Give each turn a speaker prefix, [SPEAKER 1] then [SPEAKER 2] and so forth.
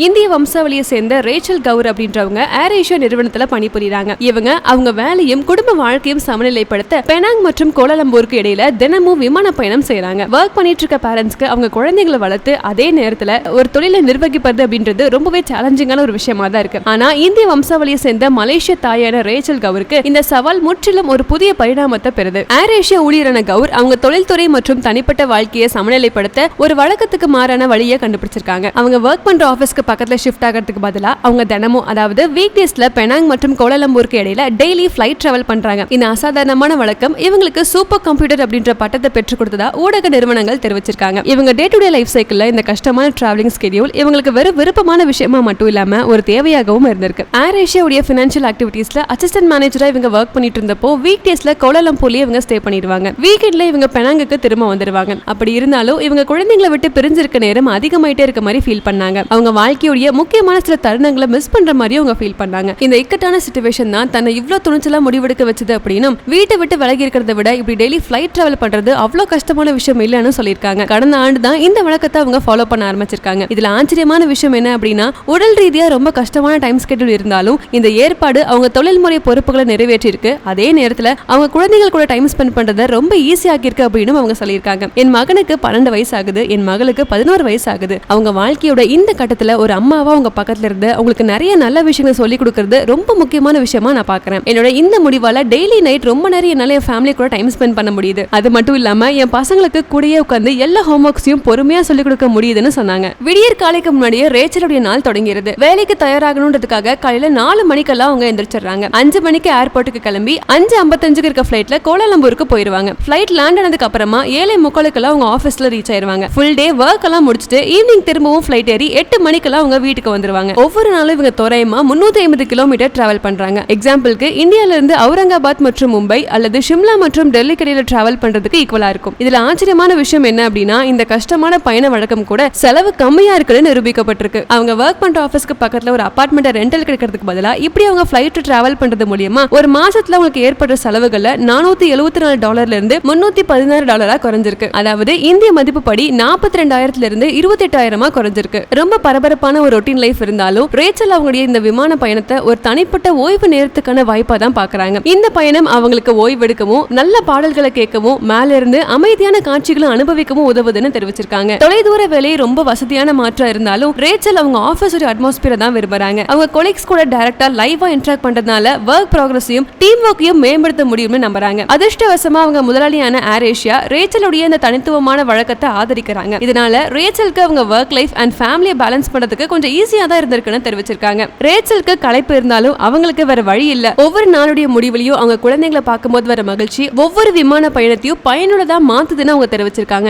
[SPEAKER 1] இந்திய வம்சாவளியை சேர்ந்த ரேச்சல் கவுர் அப்படின்றவங்க ஏர் ஏஷியா நிறுவனத்துல பணிபுரியுறாங்க. இவங்க அவங்க வேலையும் குடும்ப வாழ்க்கையும் சமநிலைப்படுத்த பெனாங் மற்றும் கோலாலம்பூருக்கு இடையில தினமும் விமான பயணம் செய்யறாங்க. ஒர்க் பண்ணிட்டு இருக்க பேரண்ட்ஸ்க்கு அவங்க குழந்தைகளை வளர்த்து அதே நேரத்துல ஒரு தொழிலை நிர்வகிப்பது அப்படின்றது ரொம்பவே சேலஞ்சிங்கான ஒரு விஷயமா தான் இருக்கு. ஆனா இந்திய வம்சாவளியை சேர்ந்த மலேசிய தாயான ரேச்சல் கவுருக்கு இந்த சவால் முற்றிலும் ஒரு புதிய பரிணாமத்தை பெறுது. ஏர் ஏஷியா ஊழியரான கவுர் அவங்க தொழில்துறை மற்றும் தனிப்பட்ட வாழ்க்கையை சமநிலைப்படுத்த ஒரு வழக்கத்துக்கு மாறான வழியை கண்டுபிடிச்சிருக்காங்க. அவங்க ஒர்க் பண்ற ஆபீஸ்க்கு பக்கத்துல ஷிஃப்ட் ஆகிறதுக்கு பதிலா அவங்க தினமும் அதாவது வீக் டேஸ்ல பெனாங் மற்றும் கோலாலம்பூருக்கு இடையில டெய்லி ஃபிளைட் டிராவல் பண்றாங்க. இந்த அசாதாரணமான வழக்கம் இவங்களுக்கு சூப்பர் கம்ப்யூட்டர் அப்படின்ற பட்டத்தை பெற்றுக் கொடுத்ததா ஊடக நிறுவனங்கள் தெரிவிச்சிருக்காங்க. இவங்க டே டு டே லைஃப் சைக்கிள்ல இந்த கஷ்டமான டிராவலிங் ஸ்கெடியூல் இவங்களுக்கு வெறும் விருப்பமான விஷயமா மட்டும் இல்லாம ஒரு தேவையாகவும் இருந்திருக்கு. ஏர் ஏஷியாவுடைய ஃபினான்ஷியல் ஆக்டிவிட்டீஸ்ல அசிஸ்டன்ட் மேனேஜரா இவங்க ஒர்க் பண்ணிட்டு இருந்தப்போ வீக் டேஸ்ல கோலாலம்பூர்லயே இவங்க ஸ்டே பண்ணிடுவாங்க. வீக்கெண்ட்ல இவங்க பெனாங்குக்கு திரும்ப வந்துருவாங்க. அப்படி இருந்தாலும் இவங்க குழந்தைங்களை விட்டு பிரிஞ்சிருக்க நேரம் அதிகமாயிட்டே இருக்க மாதிரி ஃபீல் பண்ணாங்க. அவங்க வாழ்க்கையுடைய முக்கியமான சில தருணங்களை மிஸ் பண்ற மாதிரி அவங்க ஃபீல் பண்ணாங்க. இந்த இக்கட்டான சிச்சுவேஷன் தான் தன்னை இவ்ளோ துணிச்சலா முடிவெடுக்க வச்சது அப்படின்னும் வீட்டை விட்டு விலகி இருக்கிறத விட இப்படி டெய்லி ஃபிளைட் டிராவல் பண்றது அவ்வளோ கஷ்டமான விஷயம் இல்லைன்னு சொல்லியிருக்காங்க. கடந்த ஆண்டு தான் இந்த வழக்கத்தை அவங்க ஃபாலோ பண்ண ஆரம்பிச்சிருக்காங்க. இதுல ஆச்சரியமான விஷயம் என்ன அப்படின்னா உடல் ரீதியா ரொம்ப கஷ்டமான டைம் ஸ்கெட்யூல் இருந்தாலும் இந்த ஏற்பாடு அவங்க தொழில்முறை பொறுப்புகளை நிறைவேற்றி இருக்கு. அதே நேரத்துல அவங்க குழந்தைகள் கூட டைம் ஸ்பெண்ட் பண்றதை ரொம்ப ஈஸியாக்கி இருக்கு அப்படின்னு அவங்க சொல்லியிருக்காங்க. என் மகனுக்கு 12 வயசு ஆகுது, என் மகளுக்கு 11 வயசு ஆகுது. அவங்க வாழ்க்கையோட இந்த கட்டத்துல ஒரு அம்மாவா அவங்க பக்கத்துல இருந்து அவங்களுக்கு நிறைய நல்ல விஷயங்களை சொல்லி கொடுக்கறது ரொம்ப முக்கியமான விஷயமா நான் பாக்குறேன். என்னோட இந்த முடிவால டெய்லி நைட் ரொம்ப நேரம் என்னால என் ஃபேமிலி கூட டைம் ஸ்பெண்ட் பண்ண முடியுது. அது மட்டும் இல்லாம என் பசங்களுக்கு கூடயே உட்கார்ந்து எல்லா ஹோம்ஒர்க்ஸையும் பொறுமையா சொல்லி கொடுக்க முடியுதுன்னு சொன்னாங்க. விடியற் காலைக்கு முன்னாடியே ரேச்சலுடைய நாள் தொடங்கிறது. வேலைக்கு தயாராகணுன்றதுக்காக காலையில 4 மணிக்கெல்லாம் அவங்க எந்திரிச்சிடுறாங்க. 5 மணிக்கு ஏர்போர்ட்டுக்கு கிளம்பி 5:55 இருக்க ஃபிளைட்ல கோலாலம்பூருக்கு போயிருவாங்க. ஃபிளைட் லேண்ட் ஆனதுக்கு அப்புறமா 7:45 அவங்க ஆபீஸ்ல ரீச் ஆயிருவாங்க. ஃபுல் டே ஒர்க் எல்லாம் முடிச்சிட்டு ஈவினிங் திரும்பவும் ஃபிளைட் ஏறி 8 மணிக்கெல்லாம் அவங்க வீட்டுக்கு வந்துருவாங்க. ஒவ்வொரு நாளும் இவங்க தோராயமா 350 கிலோமீட்டர் டிராவல் பண்றாங்க. எக்ஸாம்பிளுக்கு இந்தியால இருந்து அவுரங்காபாத் மற்றும் மும்பை அல்லது ஷிம்லா மற்றும் டெல்லி கடையில டிராவல் பண்றதுக்கு ஈக்குவலா இருக்கும். இதுல ஆச்சரியமான விஷயம் என்ன அப்படின்னா இந்த கஷ்டமான பயண வழக்கம் கூட செலவு கம்மியா இருக்குன்னு நிரூபிக்கப்பட்டிருக்கு. அவங்க ஒர்க் பண்ற ஆபீஸ்க்கு பக்கத்துல ஒரு அபார்ட்மெண்ட் ரெண்டல் கிடைக்கிறதுக்கு பதிலா இப்படி அவங்க ஃபிளைட் டிராவல் பண்றது மூலமா ஒரு மாசத்துல உங்களுக்கு ஏற்படுற செலவுகள்ல $474 இருந்து $316 குறைஞ்சிருக்கு. அதாவது இந்திய மதிப்புப்படி 42,000 இருந்து 28,000 குறைஞ்சிருக்கு. ரொம்ப பரபரப்பான ஒரு ரொட்டீன் லைஃப் இருந்தாலும் ரேச்சல் அவங்களுடைய இந்த விமான பயணத்தை ஒரு தனிப்பட்ட ஓய்வு நேரத்துக்கான வாய்ப்பா தான் பாக்குறாங்க. இந்த பயணம் அவங்களுக்கு ஓய்வெடுக்கவும் நல்ல பாடல்களை கேட்கவும் மேல இருந்து அமைதியான காட்சிகளை அனுபவிக்கவும் உதவுதுன்னு தெரிவிச்சிருக்காங்க. தொலைதூர வேலை ரொம்ப வசதியான மாற்றா இருந்தாலும் ரேச்சல் அவங்க ஆபீஸ் ஒரு அட்மாஸ்பியரை தான் விரும்புறாங்க. அவங்க கொலீக்ஸ் கூட டைரக்டா லைவா இன்டராக்ட் பண்றதுனால ஒர்க் ப்ராக்ரஸையும் டீம் ஒர்க்கையும் மேம்படுத்த முடியும்னு நம்புறாங்க. அதிர்ஷ்டவசமா அவங்க முதலாளியான ஏர் ஏஷியா ரேச்சலுடைய இந்த தனித்துவமான வழக்கத்தை ஆதரிக்கிறாங்க. இதனால ரேச்சலுக்கு அவங்க ஒர்க் லைஃப் அண்ட் ஃபேமிலியை பேலன்ஸ் பண்றதுக்கு கொஞ்சம் ஈஸியா தான் இருந்திருக்குன்னு தெரிவிச்சிருக்காங்க. ரேச்சலுக்கு களைப்பு இருந்தாலும் அவங்களுக்கு வேற வழி இல்ல. ஒவ்வொரு நாளுடைய முடிவுலையும் அவங்க குழந்தைகளை பார்க்கும்போது வர மகிழ்ச்சி ஒவ்வொரு விமான பயணத்தையும் பயனுள்ளதா மாத்துதுன்னு அவங்க தெரிவிச்சிருக்காங்க.